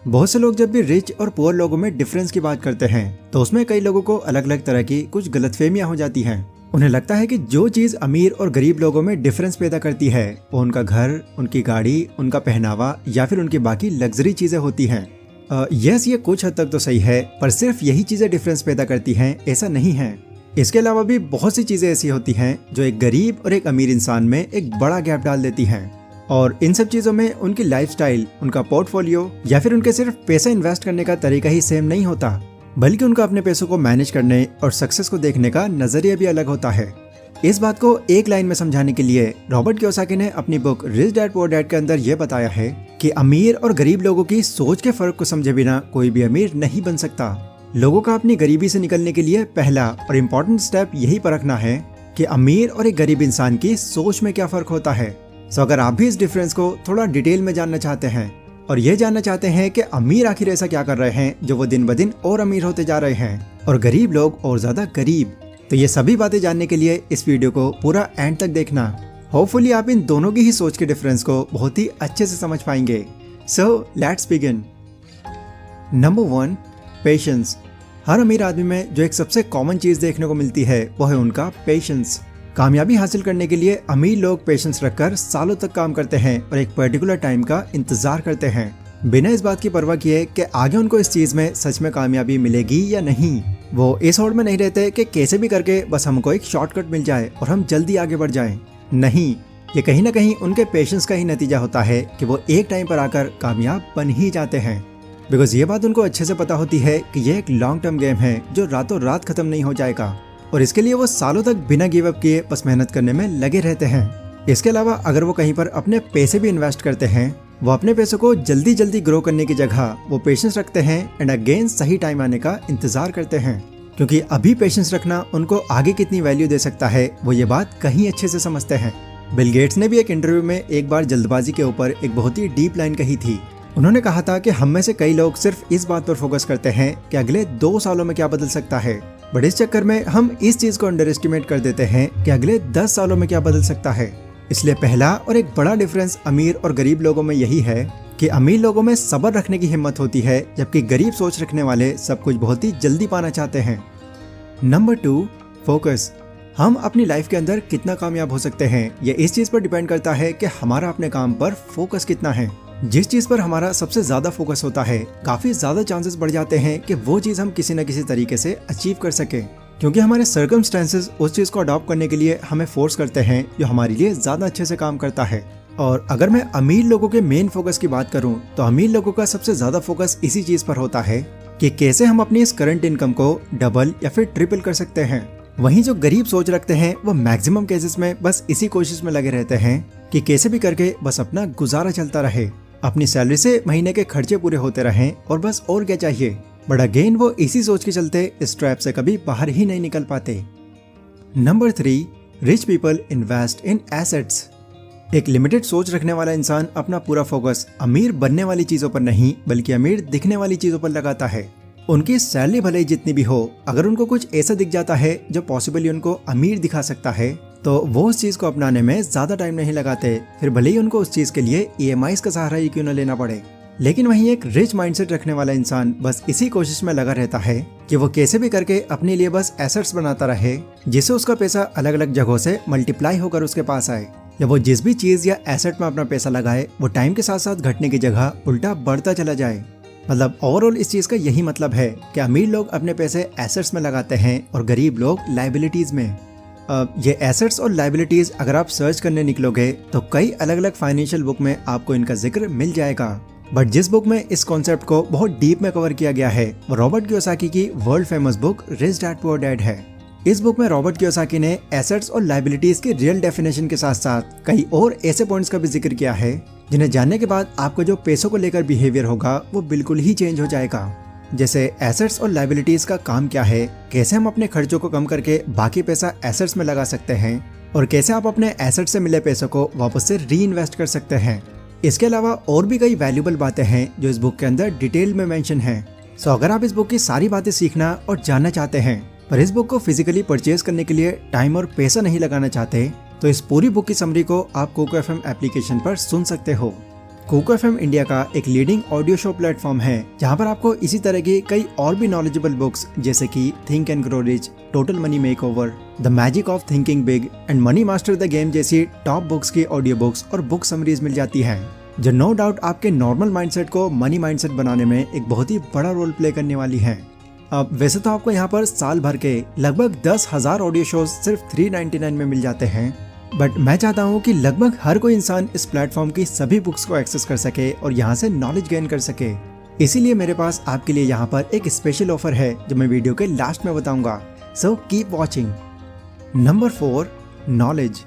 बहुत से लोग जब भी रिच और पुअर लोगों में डिफरेंस की बात करते हैं तो उसमें कई लोगों को अलग अलग तरह की कुछ गलतफहमियां हो जाती हैं। उन्हें लगता है कि जो चीज अमीर और गरीब लोगों में डिफरेंस पैदा करती है वो उनका घर, उनकी गाड़ी, उनका पहनावा या फिर उनकी बाकी लग्जरी चीजें होती हैं। यस, ये कुछ हद तक तो सही है, पर सिर्फ यही चीजें डिफरेंस पैदा करती हैं ऐसा नहीं है। इसके अलावा भी बहुत सी चीजें ऐसी होती हैं जो एक गरीब और एक अमीर इंसान में एक बड़ा गैप डाल देती हैं। और इन सब चीजों में उनकी लाइफस्टाइल, उनका पोर्टफोलियो या फिर उनके सिर्फ पैसा इन्वेस्ट करने का तरीका ही सेम नहीं होता, बल्कि उनका अपने पैसों को मैनेज करने और सक्सेस को देखने का नजरिया भी अलग होता है। इस बात को एक लाइन में समझाने के लिए रॉबर्ट कियोसाकी ने अपनी book rich dad poor dad के अंदर यह बताया है कि अमीर और गरीब लोगों की सोच के फर्क को समझे बिना कोई भी अमीर नहीं बन सकता। लोगों का अपनी गरीबी से निकलने के लिए पहला और इम्पोर्टेंट स्टेप यही परखना है कि अमीर और एक गरीब इंसान की सोच में क्या फर्क होता है। सो अगर आप भी इस डिफरेंस को थोड़ा डिटेल में जानना चाहते हैं और ये जानना चाहते हैं कि अमीर आखिर ऐसा क्या कर रहे हैं जो वो दिन ब दिन और अमीर होते जा रहे हैं और गरीब लोग और ज्यादा गरीब, तो ये सभी बातें जानने के लिए इस वीडियो को पूरा एंड तक देखना। होपफुली आप इन दोनों की ही सोच के डिफरेंस को बहुत ही अच्छे से समझ पाएंगे। So let's begin. Number 1, patience. हर अमीर आदमी में जो एक सबसे कॉमन चीज देखने को मिलती है वो है उनका पेशेंस। कामयाबी हासिल करने के लिए अमीर लोग पेशेंस रखकर सालों तक काम करते हैं और एक पर्टिकुलर टाइम का इंतजार करते हैं, बिना इस बात की परवाह किए कि आगे उनको इस चीज में सच में कामयाबी मिलेगी या नहीं। वो इस होड़ में नहीं रहते कि कैसे भी करके बस हमको एक शॉर्टकट मिल जाए और हम जल्दी आगे बढ़ जाएं। नहीं, ये कहीं ना कहीं उनके पेशेंस का ही नतीजा होता है कि वो एक टाइम पर आकर कामयाब बन ही जाते हैं। बिकॉज ये बात उनको अच्छे से पता होती है कि ये एक लॉन्ग टर्म गेम है जो रातों रात खत्म नहीं हो जाएगा, और इसके लिए वो सालों तक बिना गिव अप किए बस मेहनत करने में लगे रहते हैं। इसके अलावा अगर वो कहीं पर अपने पैसे भी इन्वेस्ट करते हैं, वो अपने पैसों को जल्दी जल्दी ग्रो करने की जगह वो पेशेंस रखते हैं एंड अगेन सही टाइम आने का इंतजार करते हैं, क्योंकि अभी पेशेंस रखना उनको आगे कितनी वैल्यू दे सकता है वो ये बात कहीं अच्छे से समझते हैं। बिल गेट्स ने भी एक इंटरव्यू में एक बार जल्दबाजी के ऊपर एक बहुत ही डीप लाइन कही थी। उन्होंने कहा था कि हम में से कई लोग सिर्फ इस बात पर फोकस करते हैं कि अगले 2 सालों में क्या बदल सकता है, बट इस चक्कर में हम इस चीज को अंडर एस्टिमेट कर देते हैं कि अगले 10 सालों में क्या बदल सकता है। इसलिए पहला और एक बड़ा डिफरेंस अमीर और गरीब लोगों में यही है कि अमीर लोगों में सब्र रखने की हिम्मत होती है, जबकि गरीब सोच रखने वाले सब कुछ बहुत ही जल्दी पाना चाहते हैं। Number 2, focus. हम अपनी लाइफ के अंदर कितना कामयाब हो सकते हैं ये इस चीज पर डिपेंड करता है कि हमारा अपने काम पर फोकस कितना है। जिस चीज पर हमारा सबसे ज्यादा फोकस होता है, काफी ज्यादा चांसेस बढ़ जाते हैं कि वो चीज हम किसी न किसी तरीके से अचीव कर सके, क्योंकि हमारे सर्कमस्टेंसेस उस चीज को अडॉप्ट करने के लिए हमें फोर्स करते हैं जो हमारे लिए ज्यादा अच्छे से काम करता है। और अगर मैं अमीर लोगों के मेन फोकस की बात करूं तो अमीर लोगों का सबसे ज्यादा फोकस इसी चीज पर होता है कि कैसे हम अपनी इस करंट इनकम को डबल या फिर ट्रिपल कर सकते हैं। वहीं जो गरीब सोच रखते हैं वो मैक्सिमम केसेस में बस इसी कोशिश में लगे रहते हैं कि कैसे भी करके बस अपना गुजारा चलता रहे, अपनी सैलरी से महीने के खर्चे पूरे होते रहें और बस और क्या चाहिए। बट अगेन वो इसी सोच के चलते इस ट्रैप से कभी बाहर ही नहीं निकल पाते। Number 3, rich people invest in assets. एक लिमिटेड सोच रखने वाला इंसान अपना पूरा फोकस अमीर बनने वाली चीजों पर नहीं बल्कि अमीर दिखने वाली चीजों पर लगाता है। उनकी सैलरी भले ही जितनी भी हो, अगर उनको कुछ ऐसा दिख जाता है जो पॉसिबली उनको अमीर दिखा सकता है तो वो उस चीज को अपनाने में ज्यादा टाइम नहीं लगाते, फिर भले ही उनको उस चीज के लिए EMIs का सहारा ही क्यों न लेना पड़े। लेकिन वहीं एक रिच माइंडसेट रखने वाला इंसान बस इसी कोशिश में लगा रहता है कि वो कैसे भी करके अपने लिए बस एसेट्स बनाता रहे, जिससे उसका पैसा अलग अलग जगहों से मल्टीप्लाई होकर उसके पास आए, या वो जिस भी चीज या एसेट में अपना पैसा लगाए वो टाइम के साथ साथ घटने की जगह उल्टा बढ़ता चला जाए। मतलब ओवरऑल इस चीज का यही मतलब है कि अमीर लोग अपने पैसे एसेट्स में लगाते हैं और गरीब लोग लाइबिलिटीज में। ये एसेट्स और लाइबिलिटीज अगर आप सर्च करने निकलोगे तो कई अलग अलग फाइनेंशियल बुक में आपको इनका जिक्र मिल जाएगा, बट जिस बुक में इस कॉन्सेप्ट को बहुत डीप में कवर किया गया है वो रॉबर्ट कियोसाकी की world famous book rich dad poor dad है। इस बुक में रॉबर्ट कियोसाकी ने एसेट्स और लाइबिलिटीज की रियल डेफिनेशन के साथ साथ कई और ऐसे पॉइंट्स का भी जिक्र किया है जिन्हें जानने के बाद आपको जो पैसों को लेकर बिहेवियर होगा वो बिल्कुल ही चेंज हो जाएगा। जैसे एसेट्स और लाइबिलिटीज का काम क्या है, कैसे हम अपने खर्चों को कम करके बाकी पैसा एसेट्स में लगा सकते हैं और कैसे आप अपने एसेट्स से मिले पैसों को वापस से री इन्वेस्ट कर सकते हैं। इसके अलावा और भी कई वैल्यूबल बातें हैं जो इस बुक के अंदर डिटेल में मेंशन है। सो अगर आप इस बुक की सारी बातें सीखना और जानना चाहते हैं पर इस बुक को फिजिकली परचेज करने के लिए टाइम और पैसा नहीं लगाना चाहते, तो इस पूरी बुक की समरी को आप कोको FM एप्लीकेशन पर सुन सकते हो। कोको एफएम इंडिया का एक लीडिंग ऑडियो शो प्लेटफॉर्म है जहां पर आपको इसी तरह की कई और भी नॉलेजेबल बुक्स जैसे कि think and grow rich, total money makeover, the magic of thinking big and money master the game जैसी टॉप बुक्स की ऑडियो बुक्स और बुक समरीज मिल जाती हैं, जो नो डाउट आपके नॉर्मल माइंडसेट को मनी माइंडसेट बनाने में एक बहुत ही बड़ा रोल प्ले करने वाली है। अब वैसे तो आपको यहाँ पर साल भर के लगभग 10,000 ऑडियो शोज सिर्फ 399 में मिल जाते हैं, बट मैं चाहता हूँ कि लगभग हर कोई इंसान इस प्लेटफॉर्म की सभी बुक्स को एक्सेस कर सके और यहाँ से नॉलेज गेन कर सके। इसीलिए मेरे पास आपके लिए यहाँ पर एक स्पेशल ऑफर है जो मैं वीडियो के लास्ट में बताऊंगा, so keep watching. Number 4, knowledge.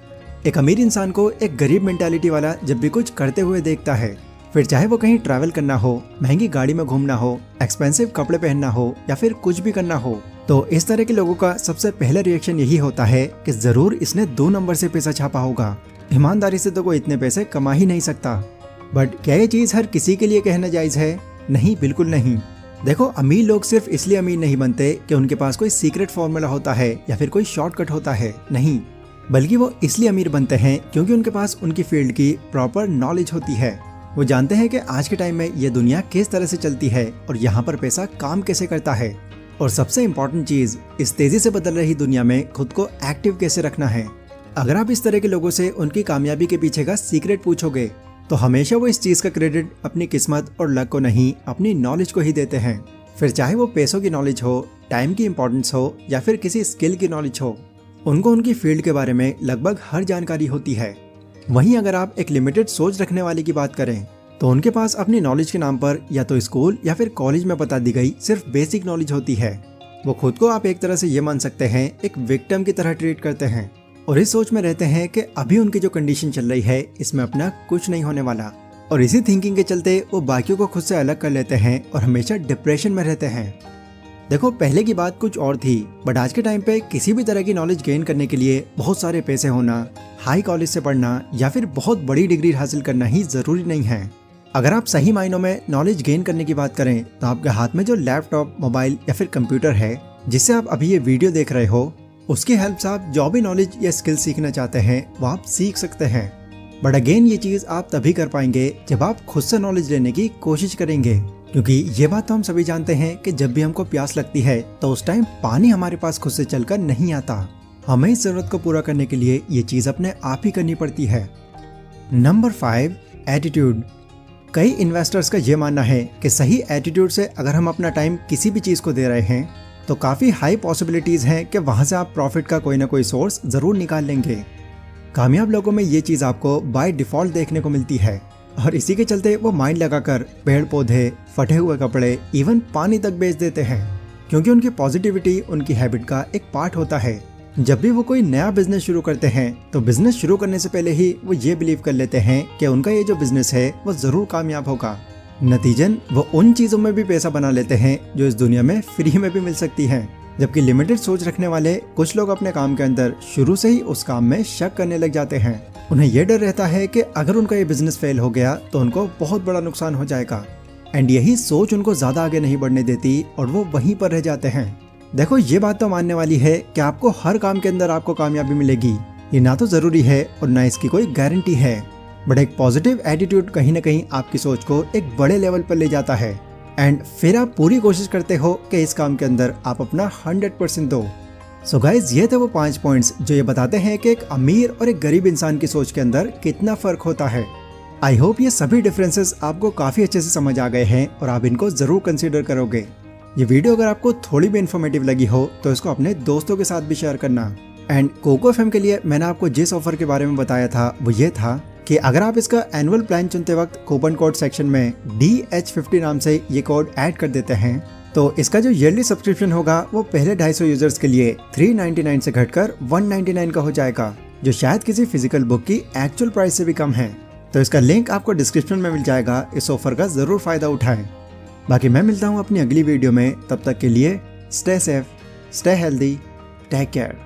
एक अमीर इंसान को एक गरीब मेंटालिटी वाला जब भी कुछ करते हुए देखता है, फिर चाहे वो कहीं ट्रैवल करना हो, महंगी गाड़ी में घूमना हो, एक्सपेंसिव कपड़े पहनना हो या फिर कुछ भी करना हो, तो इस तरह के लोगों का सबसे पहला रिएक्शन यही होता है कि जरूर इसने 2 नंबर से पैसा छापा होगा, ईमानदारी से तो कोई इतने पैसे कमा ही नहीं सकता। बट क्या ये चीज हर किसी के लिए कहना जायज है? नहीं, बिल्कुल नहीं। देखो, अमीर लोग सिर्फ इसलिए अमीर नहीं बनते कि उनके पास कोई सीक्रेट फॉर्मूला होता है या फिर कोई शॉर्टकट होता है, नहीं, बल्कि वो इसलिए अमीर बनते हैं क्योंकि उनके पास उनकी फील्ड की प्रॉपर नॉलेज होती है। वो जानते हैं कि आज के टाइम में ये दुनिया किस तरह से चलती है और यहाँ पर पैसा काम कैसे करता है, और सबसे इम्पोर्टेंट चीज, इस तेजी से बदल रही दुनिया में खुद को एक्टिव कैसे रखना है। अगर आप इस तरह के लोगों से उनकी कामयाबी के पीछे का सीक्रेट पूछोगे तो हमेशा वो इस चीज का क्रेडिट अपनी किस्मत और लक को नहीं, अपनी नॉलेज को ही देते हैं। फिर चाहे वो पैसों की नॉलेज हो, टाइम की इंपॉर्टेंस हो या फिर किसी स्किल की नॉलेज हो, उनको उनकी फील्ड के बारे में लगभग हर जानकारी होती है। वहीं अगर आप एक लिमिटेड सोच रखने वाले की बात करें तो उनके पास अपनी नॉलेज के नाम पर या तो स्कूल या फिर कॉलेज में बता दी गई सिर्फ बेसिक नॉलेज होती है। वो खुद को आप एक तरह से ये मान सकते हैं एक विक्टिम की तरह ट्रीट करते हैं और इस सोच में रहते हैं कि अभी उनकी जो कंडीशन चल रही है इसमें अपना कुछ नहीं होने वाला, और इसी थिंकिंग के चलते वो बाकियों को खुद से अलग कर लेते हैं और हमेशा डिप्रेशन में रहते हैं। देखो, पहले की बात कुछ और थी, बट आज के टाइम पे किसी भी तरह की नॉलेज गेन करने के लिए बहुत सारे पैसे होना, हाई कॉलेज से पढ़ना या फिर बहुत बड़ी डिग्री हासिल करना ही जरूरी नहीं है। अगर आप सही मायनों में नॉलेज गेन करने की बात करें तो आपके हाथ में जो लैपटॉप, मोबाइल या फिर कंप्यूटर है जिससे आप अभी ये वीडियो देख रहे हो, उसकी हेल्प से आप जो भी नॉलेज या स्किल सीखना चाहते हैं वो आप सीख सकते हैं। बट अगेन ये चीज आप तभी कर पाएंगे जब आप खुद से नॉलेज लेने की कोशिश करेंगे, क्योंकि ये बात तो हम सभी जानते हैं कि जब भी हमको प्यास लगती है तो उस टाइम पानी हमारे पास खुद से चलकर नहीं आता। हमें इस जरूरत को पूरा करने के लिए ये चीज अपने आप ही करनी पड़ती है। Number 5, attitude. कई इन्वेस्टर्स का ये मानना है कि सही एटीट्यूड से अगर हम अपना टाइम किसी भी चीज को दे रहे हैं तो काफी हाई पॉसिबिलिटीज हैं कि वहां से आप प्रॉफिट का कोई ना कोई सोर्स जरूर निकाल लेंगे। कामयाब लोगों में ये चीज आपको बाय डिफॉल्ट देखने को मिलती है और इसी के चलते वो माइंड लगाकर पेड़ पौधे, फटे हुए कपड़े, इवन पानी तक बेच देते हैं, क्योंकि उनकी पॉजिटिविटी उनकी हैबिट का एक पार्ट होता है। जब भी वो कोई नया बिजनेस शुरू करते हैं तो बिजनेस शुरू करने से पहले ही वो ये बिलीव कर लेते हैं कि उनका ये जो बिजनेस है वो जरूर कामयाब होगा। नतीजन वो उन चीजों में भी पैसा बना लेते हैं जो इस दुनिया में फ्री में भी मिल सकती हैं, जबकि लिमिटेड सोच रखने वाले कुछ लोग अपने काम के अंदर शुरू से ही उस काम में शक करने लग जाते हैं। उन्हें यह डर रहता है कि अगर उनका ये बिजनेस फेल हो गया तो उनको बहुत बड़ा नुकसान हो जाएगा, एंड यही सोच उनको ज्यादा आगे नहीं बढ़ने देती और वो वहीं पर रह जाते हैं। देखो, ये बात तो मानने वाली है कि आपको हर काम के अंदर आपको कामयाबी मिलेगी, ये ना तो जरूरी है और ना इसकी कोई गारंटी है, बट एक पॉजिटिव एटीट्यूड कहीं ना कहीं आपकी सोच को एक बड़े लेवल पर ले जाता है, एंड फिर आप पूरी कोशिश करते हो कि इस काम के अंदर आप अपना 100% दो। सो गाइज, ये थे वो 5 पॉइंट्स जो ये बताते हैं कि एक अमीर और एक गरीब इंसान की सोच के अंदर कितना फर्क होता है। आई होप ये सभी डिफरेंसेस आपको काफी अच्छे से समझ आ गए हैं और आप इनको जरूर कंसीडर करोगे। ये वीडियो अगर आपको थोड़ी भी इन्फॉर्मेटिव लगी हो तो इसको अपने दोस्तों के साथ भी शेयर करना। एंड कोको एफएम के लिए मैंने आपको जिस ऑफर के बारे में बताया था वो ये था कि अगर आप इसका एनुअल प्लान चुनते वक्त कूपन कोड सेक्शन में DH50 नाम से ये कोड ऐड कर देते हैं तो इसका जो ईयरली सब्सक्रिप्शन होगा वो पहले 250 यूजर्स के लिए 399 से घटकर 199 का हो जाएगा, जो शायद किसी फिजिकल बुक की एक्चुअल प्राइस से भी कम है। तो इसका लिंक आपको डिस्क्रिप्शन में मिल जाएगा, इस ऑफर का जरूर फायदा उठाएं। बाकी मैं मिलता हूँ अपनी अगली वीडियो में, तब तक के लिए stay safe, stay healthy, take care.